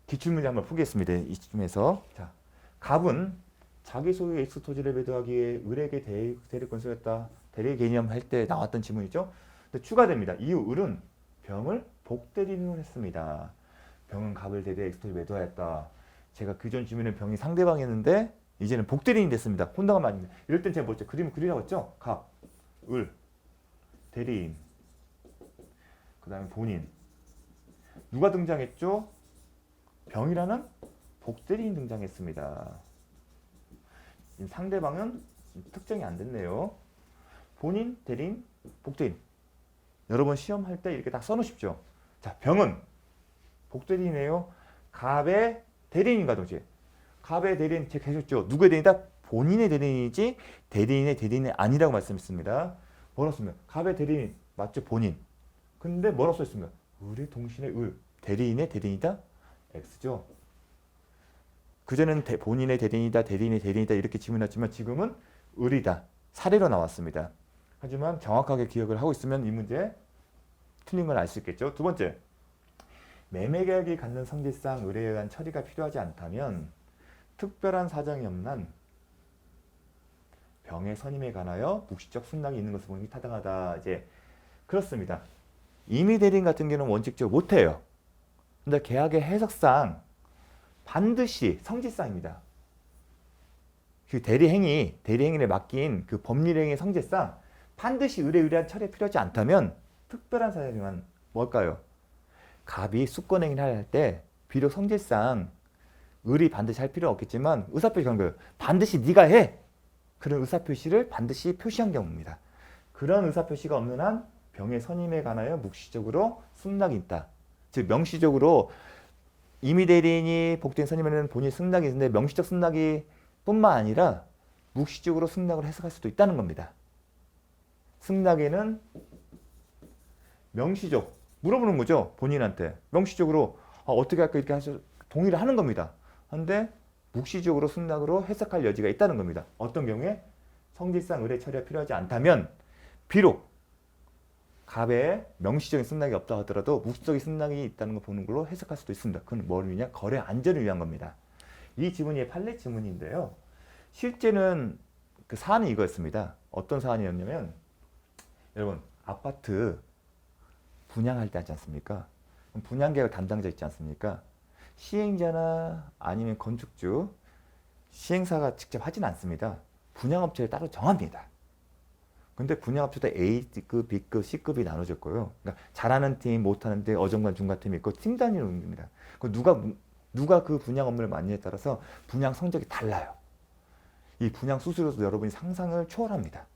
기출문제 한번 풀겠습니다. 이쯤에서 자, 갑은 자기 소유의 X 토지를 매도하기 위해 을에게 대리권 소유했다. 대리 개념 할 때 나왔던 지문이죠. 근데 추가됩니다. 이후 을은 병을 복대리인을 했습니다. 병은 갑을 대대 X 토지 매도하였다. 제가 그전 지문에 병이 상대방이었는데 이제는 복대리인이 됐습니다. 혼동하면 안 됩니다. 이럴 땐 제가 뭐죠? 그림을 그리라고 했죠? 갑, 을, 대리인, 그 다음에 본인. 누가 등장했죠? 병이라는 복대리인 등장했습니다. 상대방은 특정이 안 됐네요. 본인, 대리인, 복대리인. 여러분 시험할 때 이렇게 딱 써놓으십시오. 자, 병은 복대리인이에요. 갑의 대리인과 동시에. 갑의 대리인 제가 계셨죠? 누구의 대리인이다? 본인의 대리인이지 대리인의 대리인이 아니라고 말씀했습니다. 뭐라고 썼습니까? 갑의 대리인 맞죠? 본인. 근데 뭐라고 써있습니까? 을의 동신의 을. 대리인의 대리인이다? X죠. 그전에는 본인의 대리인이다, 대리인의 대리인이다 이렇게 지문했지만 지금은 을이다. 사례로 나왔습니다. 하지만 정확하게 기억을 하고 있으면 이 문제 틀린 걸 알 수 있겠죠. 두 번째, 매매계약이 갖는 성질상 을에 의한 처리가 필요하지 않다면 특별한 사정이 없는 한 병의 선임에 관하여 묵시적 승낙이 있는 것을 보는 게 타당하다. 이제 그렇습니다. 임의 대리인 같은 경우는 원칙적으로 못해요. 근데 계약의 해석상 반드시 성질상입니다. 그 대리행위를 맡긴 그 법률행위의 성질상 반드시 의뢰한 처리에 필요하지 않다면 특별한 사정이면 뭘까요? 갑이 수권행위를 할 때 비록 성질상 을이 반드시 할 필요는 없겠지만 의사표시 그런 거예요. 반드시 네가 해. 그런 의사표시를 반드시 표시한 경우입니다. 그런 의사표시가 없는 한 병의 선임에 관하여 묵시적으로 승낙이 있다. 즉 명시적으로 임의 대리인이 복된 선임에는 본인이 승낙이 있는데 명시적 승낙이 뿐만 아니라 묵시적으로 승낙을 해석할 수도 있다는 겁니다. 승낙에는 명시적 물어보는 거죠. 본인한테 명시적으로 어떻게 할까 이렇게 해서 동의를 하는 겁니다. 그런데 묵시적으로 승낙으로 해석할 여지가 있다는 겁니다. 어떤 경우에 성질상 의뢰 처리가 필요하지 않다면 비록 갑에 명시적인 승낙이 없다 하더라도 묵시적인 승낙이 있다는 걸 보는 걸로 해석할 수도 있습니다. 그건 뭐를 위냐? 거래 안전을 위한 겁니다. 이 지문이 판례 지문인데요. 실제는 그 사안이 이거였습니다. 어떤 사안이었냐면 여러분 아파트 분양할 때 하지 않습니까? 분양계약 담당자 있지 않습니까? 시행자나 아니면 건축주, 시행사가 직접 하진 않습니다. 분양업체를 따로 정합니다. 근데 분양업체도 A급, B급, C급이 나눠졌고요. 그러니까 잘하는 팀, 못하는 팀, 어정관, 중간팀이 있고 팀 단위로 옮깁니다. 누가 그 분양 업무를 맡느냐에 따라서 분양 성적이 달라요. 이 분양 수수료도 여러분이 상상을 초월합니다.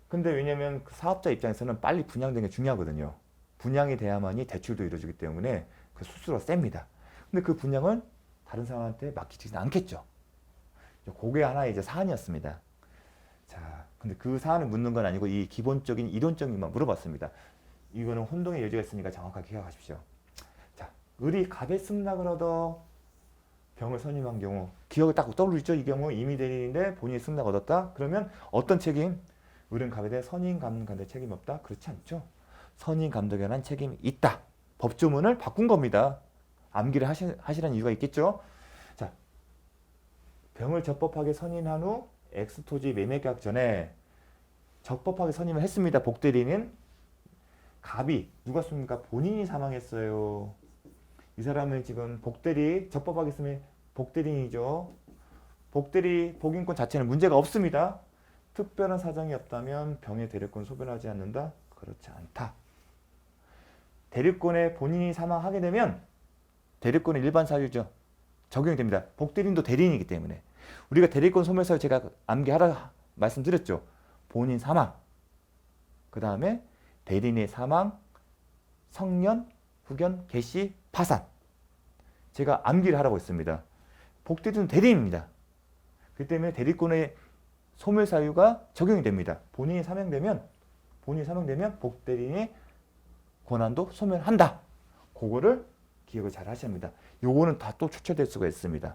근데 왜냐면 그 사업자 입장에서는 빨리 분양되는 게 중요하거든요. 분양이 돼야만이 대출도 이루어지기 때문에 그 수수료가 셉니다. 근데 그 분양을 다른 사람한테 맡기지는 않겠죠. 그게 하나의 이제 사안이었습니다. 자, 근데 그 사안을 묻는 건 아니고 이 기본적인 이론적인 것만 물어봤습니다. 이거는 혼동의 여지가 있으니까 정확하게 기억하십시오. 자, 을이 갑의 승낙을 얻어 병을 선임한 경우 기억이 딱 떠오르죠. 이 경우 임의 대리인인데 본인이 승낙 얻었다. 그러면 어떤 책임? 을은 갑에 대해 선임 감독에 책임 없다? 그렇지 않죠. 선임 감독에 관한 책임이 있다. 법조문을 바꾼 겁니다. 암기를 하시라는 이유가 있겠죠. 자, 병을 적법하게 선임한 후 X토지 매매계약 전에 적법하게 선임을 했습니다. 복대리는 갑이 누가 씁니까? 본인이 사망했어요. 이 사람은 지금 적법하게 쓰면 복대리인이죠. 복인권 자체는 문제가 없습니다. 특별한 사정이 없다면 병의 대리권 소멸하지 않는다? 그렇지 않다. 대리권에 본인이 사망하게 되면 대리권은 일반 사유죠. 적용이 됩니다. 복대리인도 대리인이기 때문에. 우리가 대리권 소멸 사유 제가 암기하라 말씀드렸죠. 본인 사망, 그 다음에 대리인의 사망, 성년, 후견, 개시, 파산. 제가 암기를 하라고 했습니다. 복대리인은 대리인입니다. 그렇기 때문에 대리권의 소멸 사유가 적용이 됩니다. 본인이 사망되면 복대리인의 권한도 소멸한다. 그거를 기억을 잘 하셔야 합니다. 요거는 다 또 추천될 수가 있습니다.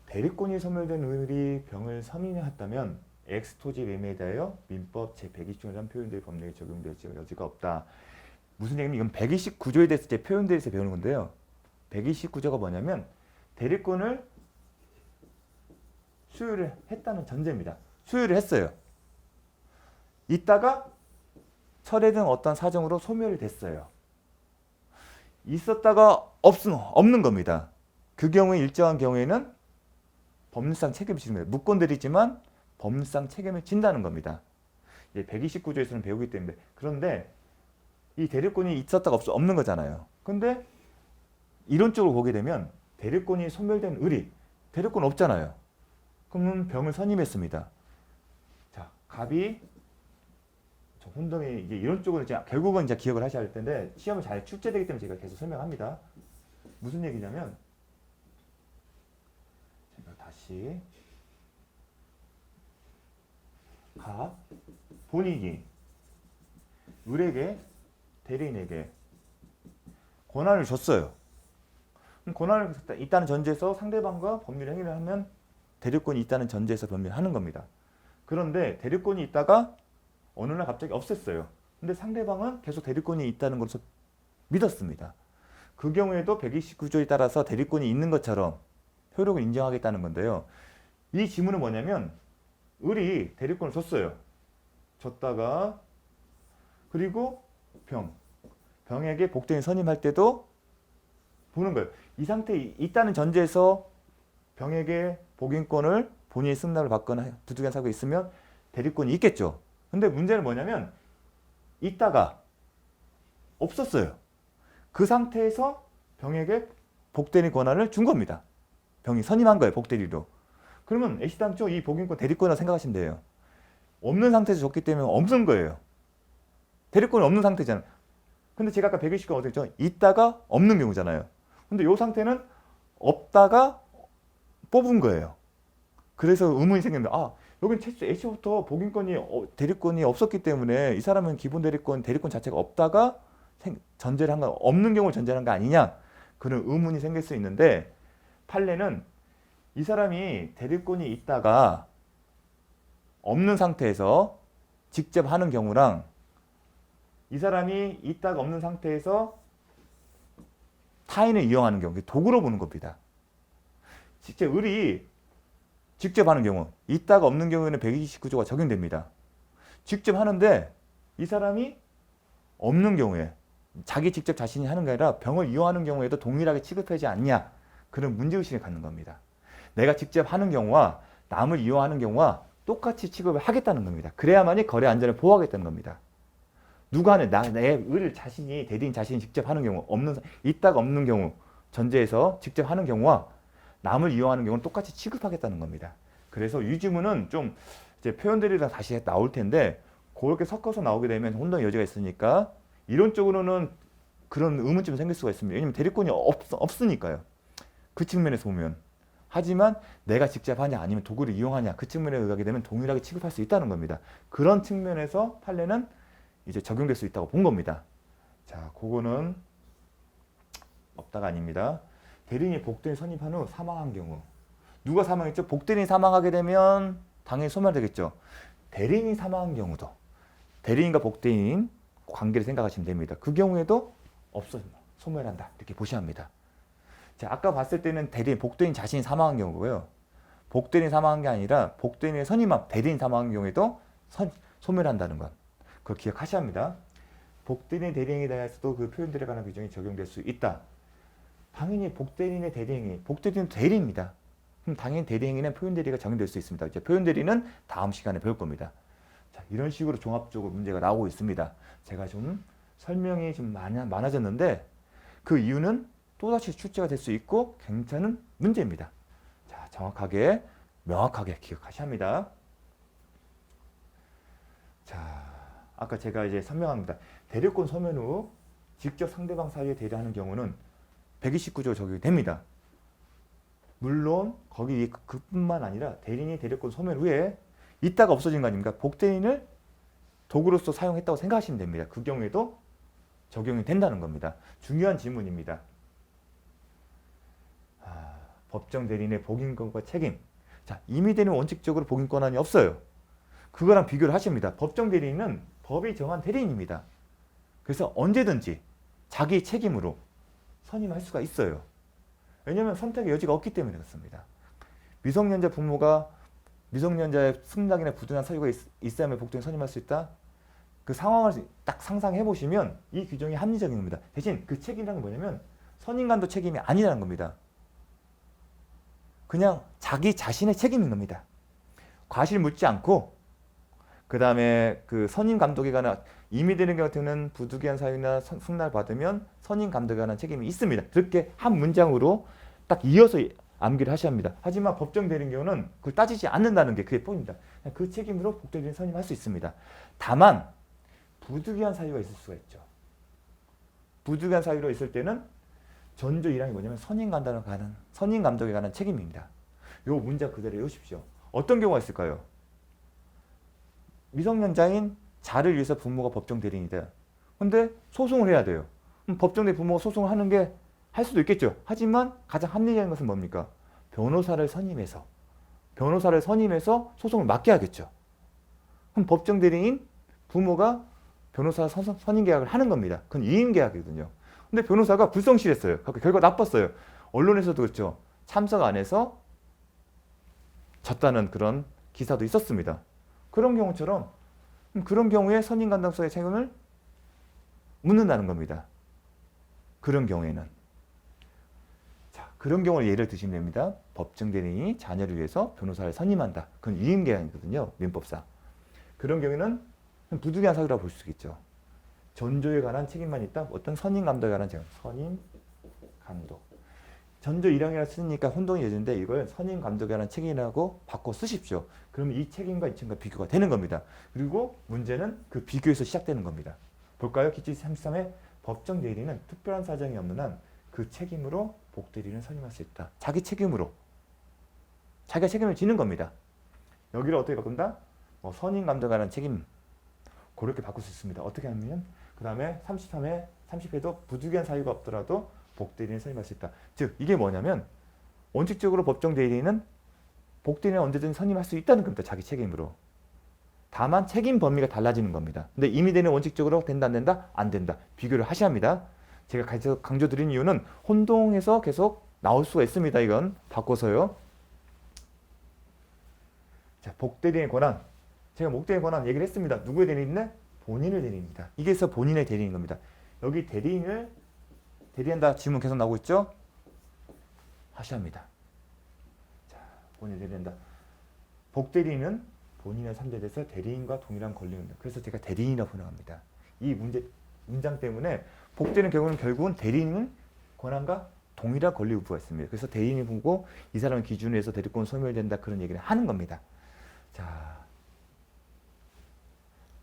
대리권이 소멸된 을이 병을 선임했다면 X토지 매매에 대하여 민법 제129조라는 표현들의 법령에 적용될 여지가 없다. 무슨 얘기냐면 이건 129조에 대해서 이제 표현들에서 배우는 건데요. 129조가 뭐냐면 대리권을 수유를 했다는 전제입니다. 수유를 했어요. 있다가 철회 등 어떤 사정으로 소멸이 됐어요. 있었다가 없는 겁니다. 그 경우에 일정한 경우에는 법률상 책임을 지는 거예요. 무권들이지만 법률상 책임을 진다는 겁니다. 129조에서는 배우기 때문에. 그런데 이 대리권이 있었다가 없는 거잖아요. 근데 이론적으로 보게 되면 대리권이 소멸된 을이 대리권 없잖아요. 그러면 병을 선임했습니다. 자, 갑이 혼동이 이제 이론적으로 이제 결국은 이제 기억을 하셔야 할 텐데 시험을 잘 출제되기 때문에 제가 계속 설명합니다. 무슨 얘기냐면 제가 다시 갑 본인이 을에게 대리인에게 권한을 줬어요. 권한을 있다는 전제에서 상대방과 법률 행위를 하면 대리권이 있다는 전제에서 법률을 하는 겁니다. 그런데 대리권이 있다가 어느 날 갑자기 없앴어요. 근데 상대방은 계속 대리권이 있다는 것으로 믿었습니다. 그 경우에도 129조에 따라서 대리권이 있는 것처럼 효력을 인정하겠다는 건데요. 이 지문은 뭐냐면 을이 대리권을 줬어요. 줬다가 그리고 병에게 복대인 선임할 때도 보는 거예요. 이 상태에 있다는 전제에서 병에게 복인권을 본인이 승낙을 받거나 두둑한 사고가 있으면 대리권이 있겠죠. 근데 문제는 뭐냐면 있다가 없었어요. 그 상태에서 병에게 복대리 권한을 준 겁니다. 병이 선임한 거예요. 복대리로. 그러면 애시당초 이 복인권 대리권이라고 생각하시면 돼요. 없는 상태에서 줬기 때문에 없는 거예요. 대리권이 없는 상태잖아요. 근데 제가 아까 129가 어떻게 했죠? 있다가 없는 경우잖아요. 근데 이 상태는 없다가 뽑은 거예요. 그래서 의문이 생깁니다. 아, 여긴 애초부터 복인권이 대리권이 없었기 때문에 이 사람은 기본 대리권 자체가 없다가 전제를 한 거, 없는 경우를 전제를 한 거 아니냐, 그런 의문이 생길 수 있는데 판례는 이 사람이 대리권이 있다가 없는 상태에서 직접 하는 경우랑 이 사람이 있다가 없는 상태에서 타인을 이용하는 경우, 도구로 보는 겁니다. 직접 을이 직접 하는 경우, 있다가 없는 경우에는 129조가 적용됩니다. 직접 하는데 이 사람이 없는 경우에 자기 직접 자신이 하는 게 아니라 병을 이용하는 경우에도 동일하게 취급하지 않냐, 그런 문제의식을 갖는 겁니다. 내가 직접 하는 경우와 남을 이용하는 경우와 똑같이 취급을 하겠다는 겁니다. 그래야만이 거래 안전을 보호하겠다는 겁니다. 누가 하는 내 을 자신이 대리인 자신이 직접 하는 경우, 있다가 없는 경우 전제에서 직접 하는 경우와 남을 이용하는 경우는 똑같이 취급하겠다는 겁니다. 그래서 이 지문은 좀 이제 표현들이랑 다시 나올 텐데 그렇게 섞어서 나오게 되면 혼동의 여지가 있으니까 이론적으로는 그런 의문점이 생길 수가 있습니다. 왜냐하면 대리권이 없으니까요. 그 측면에서 보면. 하지만 내가 직접 하냐 아니면 도구를 이용하냐, 그 측면에 의하게 되면 동일하게 취급할 수 있다는 겁니다. 그런 측면에서 판례는 이제 적용될 수 있다고 본 겁니다. 자, 그거는 없다가 아닙니다. 대리인이 복대인 선임한 후 사망한 경우. 누가 사망했죠? 복대인이 사망하게 되면 당연히 소멸되겠죠. 대리인이 사망한 경우도 대리인과 복대인 관계를 생각하시면 됩니다. 그 경우에도 소멸한다, 이렇게 보셔야 합니다. 자, 아까 봤을 때는 복대인 자신이 사망한 경우고요. 복대인이 사망한 게 아니라 복대인의 선임한 대리인 사망한 경우에도 소멸한다는 것. 그걸 기억하셔야 합니다. 복대인의 대리행위에 대해서도 그 표현들에 관한 규정이 적용될 수 있다. 당연히 복대인의 대리행위, 복대인은 대리입니다. 그럼 당연히 대리행위는 표현대리가 적용될 수 있습니다. 이제 표현대리는 다음 시간에 배울 겁니다. 자, 이런 식으로 종합적으로 문제가 나오고 있습니다. 제가 좀 설명이 좀 많아졌는데 그 이유는 또다시 출제가 될 수 있고 괜찮은 문제입니다. 자, 정확하게 명확하게 기억하셔야 합니다. 자, 아까 제가 이제 설명합니다. 대리권 소멸 후 직접 상대방 사이에 대리하는 경우는 129조 적용이 됩니다. 물론 거기 그뿐만 아니라 대리인이 대리권 소멸 후에 있다가 없어진 거 아닙니까? 복대인을 도구로서 사용했다고 생각하시면 됩니다. 그 경우에도 적용이 된다는 겁니다. 중요한 질문입니다. 법정 대리인의 복인권과 책임. 자, 임의대리는 원칙적으로 복인 권한이 없어요. 그거랑 비교를 하십니다. 법정 대리인은 법이 정한 대리인입니다. 그래서 언제든지 자기 책임으로 선임할 수가 있어요. 왜냐하면 선택의 여지가 없기 때문에 그렇습니다. 미성년자 부모가 미성년자의 승낙이나 부득이한 사유가 있어야만 복도인 선임할 수 있다. 그 상황을 딱 상상해 보시면 이 규정이 합리적인 겁니다. 대신 그 책임이라는 건 뭐냐면 선임감도 책임이 아니라는 겁니다. 그냥 자기 자신의 책임인 겁니다. 과실 묻지 않고 그 다음에 그 선임 감독에 관한 임의되는 경우 같은 부득이한 사유나 승낙을 받으면 선임 감독에 관한 책임이 있습니다. 그렇게 한 문장으로 딱 이어서 암기를 하셔야 합니다. 하지만 법정 대리인 경우는 그걸 따지지 않는다는 게 그게 포인트입니다. 그 책임으로 복대리인 선임할 수 있습니다. 다만 부득이한 사유가 있을 수가 있죠. 부득이한 사유로 있을 때는 전조 1항이 뭐냐면 선임 감독에 관한 책임입니다. 요 문장 그대로 외우십시오. 어떤 경우가 있을까요? 미성년자인 자를 위해서 부모가 법정 대리인이다. 근데 소송을 해야 돼요. 법정 대리 부모가 소송을 하는 게 할 수도 있겠죠. 하지만 가장 합리적인 것은 뭡니까? 변호사를 선임해서 소송을 맡게 하겠죠. 그럼 법정 대리인 부모가 변호사 선임 계약을 하는 겁니다. 그건 이임 계약이거든요. 근데 변호사가 불성실했어요. 결과 나빴어요. 언론에서도 그렇죠. 참석 안 해서 졌다는 그런 기사도 있었습니다. 그런 경우처럼 그런 경우에 선임 감독서의 책임을 묻는다는 겁니다. 그런 경우에는 자, 그런 경우를 예를 드시면 됩니다. 법정 대리인이 자녀를 위해서 변호사를 선임한다. 그건 이임 계약이거든요. 민법상. 그런 경우에는 부득이한 사유라고 볼 수 있겠죠. 전조에 관한 책임만 있다. 어떤 선임 감독에 관한 책임. 선임 감독. 전조 1항이라 쓰니까 혼동이 되는데 이걸 선임 감독에 관한 책임이라고 바꿔 쓰십시오. 그러면 이 책임과 이 책임과 비교가 되는 겁니다. 그리고 문제는 그 비교에서 시작되는 겁니다. 볼까요? 기출 33에 법정 대리인은 특별한 사정이 없는 한 그 책임으로 복대리인을 선임할 수 있다. 자기 책임으로. 자기가 책임을 지는 겁니다. 여기를 어떻게 바꾼다? 선임 감독에 관한 책임. 그렇게 바꿀 수 있습니다. 어떻게 하면 그 다음에 33회, 30회도 부득이한 사유가 없더라도 복대리인을 선임할 수 있다. 즉 이게 뭐냐면 원칙적으로 법정 대리인은 복대리인을 언제든 선임할 수 있다는 겁니다. 자기 책임으로. 다만 책임 범위가 달라지는 겁니다. 근데 임의대리는 원칙적으로 된다 안 된다? 안 된다. 비교를 하셔야 합니다. 제가 계속 강조드린 이유는 혼동해서 계속 나올 수가 있습니다. 이건 바꿔서요. 자, 복대리인의 권한. 제가 목대리인의 권한 얘기를 했습니다. 누구의 대리인이네? 본인의 대리인입니다. 이게 그래서 본인의 대리인인 겁니다. 여기 대리인을 대리한다 질문 계속 나오고 있죠? 하셔야 합니다. 자, 본인을 대리한다. 복대리인은 본인의 상대에서 대리인과 동일한 권리가 있다. 그래서 제가 대리인이라고 표현합니다. 이 문장 때문에 복대리인 경우는 결국은 대리인은 권한과 동일한 권리 유무가 있습니다. 그래서 대리인이 보고 이 사람을 기준으로 해서 대리권 소멸된다 그런 얘기를 하는 겁니다. 자,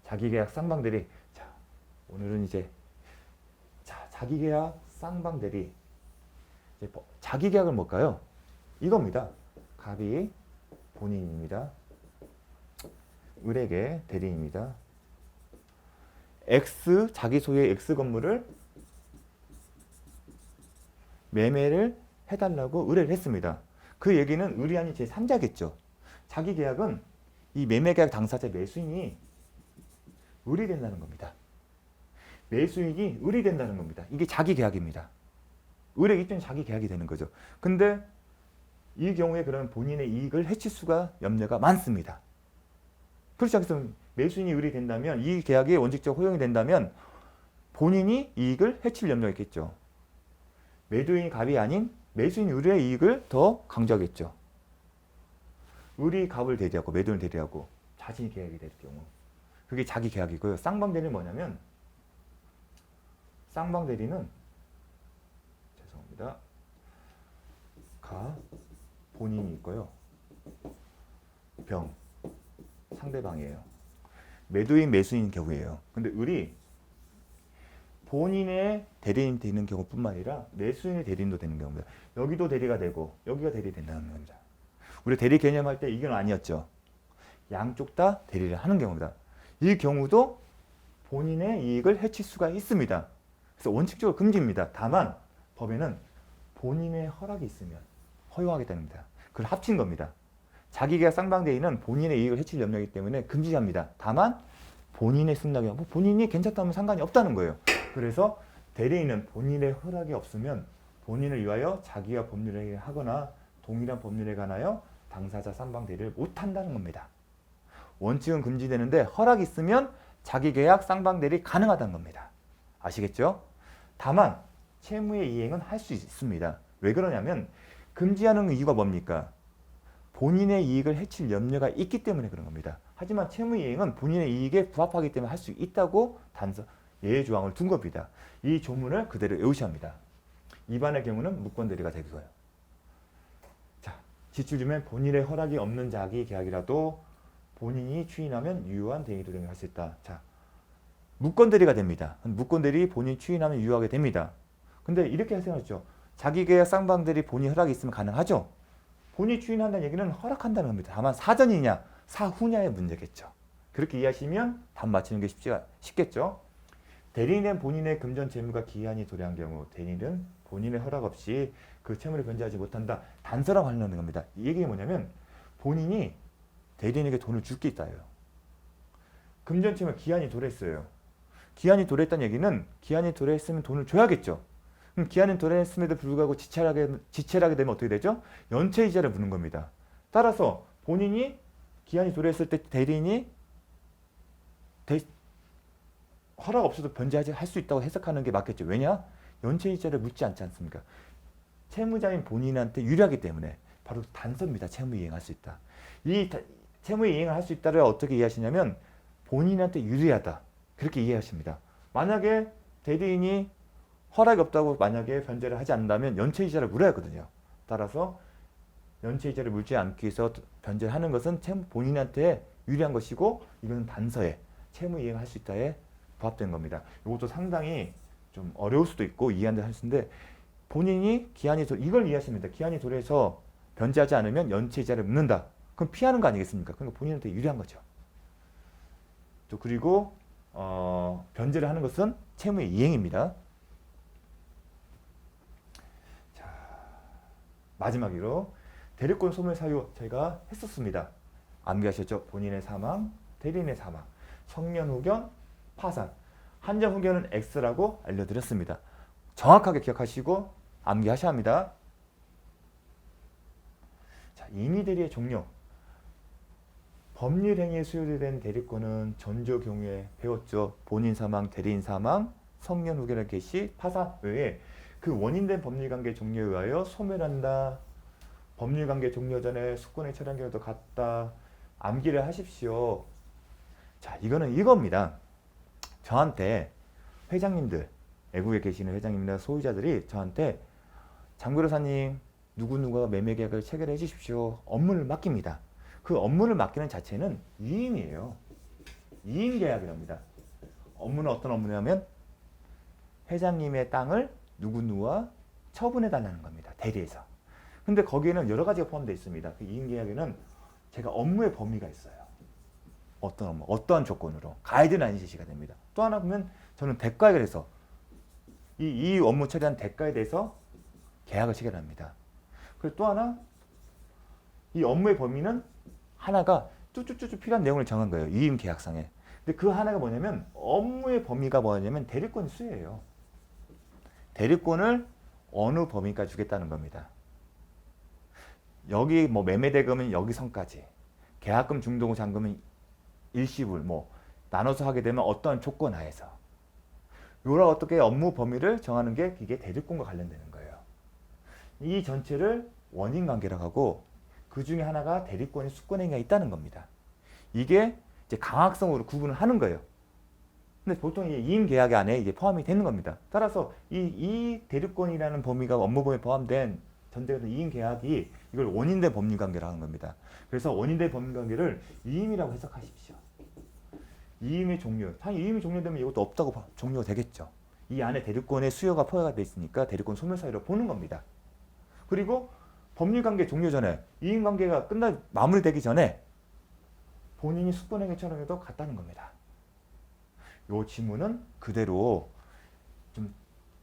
자기계약 쌍방대리. 자, 오늘은 이제 자기계약 쌍방대리. 자기계약은 뭘까요? 이겁니다. 갑이 본인입니다. 을에게 대리인입니다. X 자기 소유의 X 건물을 매매를 해달라고 의뢰를 했습니다. 그 얘기는 을이 아닌 제3자겠죠. 자기 계약은 이 매매계약 당사자 매수인이 을이 된다는 겁니다. 매수인이 을이 된다는 겁니다. 이게 자기 계약입니다. 을의 입장은 자기 계약이 되는 거죠. 근데 이 경우에 그러면 본인의 이익을 해칠 수가 염려가 많습니다. 그렇지 않겠으면 매수인이 을이 된다면 이 계약이 원칙적 허용이 된다면 본인이 이익을 해칠 염려가 있겠죠. 매도인이 갑이 아닌 매수인이 을의 이익을 더 강조하겠죠. 을이 갑을 대리하고 매도인을 대리하고 자신이 계약이 될 경우 그게 자기 계약이고요. 쌍방대리는 뭐냐면 쌍방대리는 죄송합니다. 가 본인이 있고요. 병 상대방이에요. 매도인 매수인 경우예요. 근데 을이 본인의 대리인 되는 경우뿐만 아니라 매수인의 대리인도 되는 경우입니다. 여기도 대리가 되고 여기가 대리 된다는 겁니다. 우리 대리 개념할 때 이건 아니었죠. 양쪽 다 대리를 하는 경우입니다. 이 경우도 본인의 이익을 해칠 수가 있습니다. 그래서 원칙적으로 금지입니다. 다만 법에는 본인의 허락이 있으면 허용하게 됩니다. 그걸 합친 겁니다. 자기계약 쌍방대리는 본인의 이익을 해칠 염려이기 때문에 금지합니다. 다만 본인의 승낙이 본인이 괜찮다면 상관이 없다는 거예요. 그래서 대리인은 본인의 허락이 없으면 본인을 위하여 자기와 법률에 하거나 동일한 법률에 관하여 당사자 쌍방 대리를 못한다는 겁니다. 원칙은 금지되는데 허락이 있으면 자기 계약 쌍방 대리 가능하다는 겁니다. 아시겠죠? 다만 채무의 이행은 할 수 있습니다. 왜 그러냐면 금지하는 이유가 뭡니까? 본인의 이익을 해칠 염려가 있기 때문에 그런 겁니다. 하지만 채무 이행은 본인의 이익에 부합하기 때문에 할 수 있다고 예외 조항을 둔 겁니다. 이 조문을 그대로 외우셔야 합니다. 위반의 경우는 무권 대리가 되고요. 자, 지출주면 본인의 허락이 없는 자기 계약이라도 본인이 추인하면 유효한 대리 도용을 할 수 있다. 자, 무권 대리가 됩니다. 무권 대리 본인이 추인하면 유효하게 됩니다. 근데 이렇게 생각하죠. 자기 계약 쌍방 대리 본인 허락이 있으면 가능하죠. 본인이 추인한다는 얘기는 허락한다는 겁니다. 다만 사전이냐 사후냐의 문제겠죠. 그렇게 이해하시면 답 맞히는 게 쉽겠죠. 대리인은 본인의 금전 재무가 기한이 도래한 경우 대리인은 본인의 허락 없이 그 채무를 변제하지 못한다. 단서랑 관련된 겁니다. 이 얘기가 뭐냐면 본인이 대리인에게 돈을 줄 게 있다예요. 금전 채무 기한이 도래했어요. 기한이 도래했다는 얘기는 기한이 도래했으면 돈을 줘야겠죠. 그럼 기한이 도래했음에도 불구하고 지체하게 되면 어떻게 되죠? 연체이자를 묻는 겁니다. 따라서 본인이 기한이 도래했을 때 대리인이 허락 없어도 할 수 있다고 해석하는 게 맞겠죠. 왜냐? 연체이자를 묻지 않지 않습니까? 채무자인 본인한테 유리하기 때문에 바로 단서입니다. 채무 이행할 수 있다. 이 채무 이행을 할 수 있다를 어떻게 이해하시냐면 본인한테 유리하다. 그렇게 이해하십니다. 만약에 대리인이 허락이 없다고 만약에 변제를 하지 않는다면 연체이자를 물어야 하거든요. 따라서 연체이자를 물지 않기 위해서 변제를 하는 것은 본인한테 유리한 것이고 이거는 단서에 채무 이행할 수 있다에 부합된 겁니다. 이것도 상당히 좀 어려울 수도 있고 이해한다 할 수 있는데 본인이 이걸 이해하십니다. 기한이 도래해서 변제하지 않으면 연체이자를 묻는다. 그럼 피하는 거 아니겠습니까? 그러니까 본인한테 유리한 거죠. 또 그리고 변제를 하는 것은 채무의 이행입니다. 자, 마지막으로 대리권 소멸 사유 저희가 했었습니다. 암기하셨죠? 본인의 사망, 대리인의 사망, 성년 후견, 파산. 한정 후견은 X라고 알려드렸습니다. 정확하게 기억하시고 암기하셔야 합니다. 자, 임의대리의 종료. 법률 행위에 수요된 대리권은 전조 경우에 배웠죠. 본인 사망, 대리인 사망, 성년 후견의 개시, 파산 외에 그 원인된 법률관계 종료에 의하여 소멸한다. 법률관계 종료 전에 숙권의 처리한 경우도 같다. 암기를 하십시오. 자, 이거는 이겁니다. 저한테 회장님들, 외국에 계시는 회장님이나 소유자들이 저한테 장변호사님 누구누가 매매계약을 체결해 주십시오. 업무를 맡깁니다. 그 업무를 맡기는 자체는 위임이에요. 위임계약이랍니다. 업무는 어떤 업무냐면 회장님의 땅을 누구누가 처분해 달라는 겁니다. 대리해서. 근데 거기에는 여러 가지가 포함되어 있습니다. 그 위임계약에는 제가 업무의 범위가 있어요. 어떤 업무, 어떠한 조건으로 가이드라인이 제시가 됩니다. 또 하나 보면 저는 대가에 대해서 이 업무 처리한 대가에 대해서 계약을 체결합니다. 그리고 또 하나 이 업무의 범위는 하나가 쭈쭈쭈쭈 필요한 내용을 정한 거예요. 위임 계약상에. 근데 그 하나가 뭐냐면 업무의 범위가 뭐냐면 대리권 수예요. 대리권을 어느 범위까지 주겠다는 겁니다. 여기 뭐 매매대금은 여기 선까지, 계약금, 중도금, 잔금은 일시불 나눠서 하게 되면 어떠한 조건 하에서 요런 어떻게 업무 범위를 정하는 게 이게 대리권과 관련되는 거예요. 이 전체를 원인관계라고 하고 그 중에 하나가 대리권의 수권행위가 있다는 겁니다. 이게 이제 강학성으로 구분을 하는 거예요. 근데 보통 이 이임계약 안에 이게 포함이 되는 겁니다. 따라서 이 대리권이라는 범위가 업무 범위에 포함된 전제가 이임계약이 이걸 원인된 법률관계라고 하는 겁니다. 그래서 원인된 법률관계를 이임이라고 해석하십시오. 이임의 종료. 당연히 이임이 종료되면 이것도 없다고 종료가 되겠죠. 이 안에 대리권의 수요가 포함이 되어 있으니까 대리권 소멸 사유로 보는 겁니다. 그리고 법률관계 종료 전에 이임관계가 마무리되기 전에 본인이 수권행위 처리해도 같다는 겁니다. 이 지문은 그대로 좀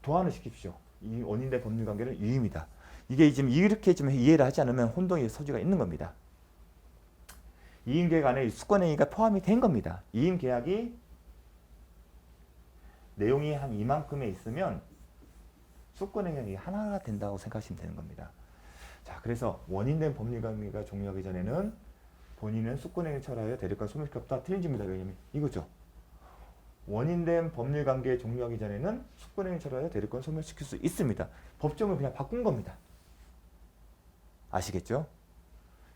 도안을 시킵시오. 이 원인된 법률관계는 이임이다. 이게 지금 이렇게 좀 이해를 하지 않으면 혼동의 소지가 있는 겁니다. 이임계약 안에 수권행위가 포함이 된 겁니다. 이임계약이 내용이 한 이만큼에 있으면 숙고능력이 하나가 된다고 생각하시면 되는 겁니다. 자, 그래서 원인된 법률관계가 종료하기 전에는 본인은 숙고능력 철회하여 대리권 소멸시킬 없다. 틀린 질문이다. 왜냐면 이거죠. 원인된 법률관계 종료하기 전에는 숙고능력 철회하여 대리권 소멸시킬 수 있습니다. 법정을 그냥 바꾼 겁니다. 아시겠죠?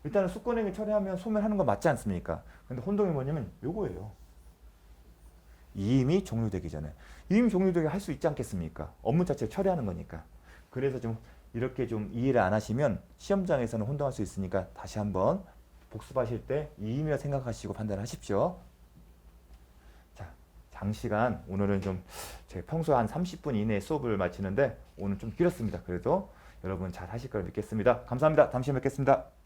일단은 숙고능력 철회하면 소멸하는 거 맞지 않습니까? 근데 혼동이 뭐냐면 요거예요. 이임이 종료되기 전에. 이임 종료되게 할 수 있지 않겠습니까? 업무 자체를 처리하는 거니까. 그래서 좀 이렇게 좀 이해를 안 하시면 시험장에서는 혼동할 수 있으니까 다시 한번 복습하실 때 이임이라 생각하시고 판단하십시오. 자, 장시간 오늘은 좀 제가 평소 한 30분 이내에 수업을 마치는데 오늘 좀 길었습니다. 그래도 여러분 잘 하실 걸 믿겠습니다. 감사합니다. 다음 시간에 뵙겠습니다.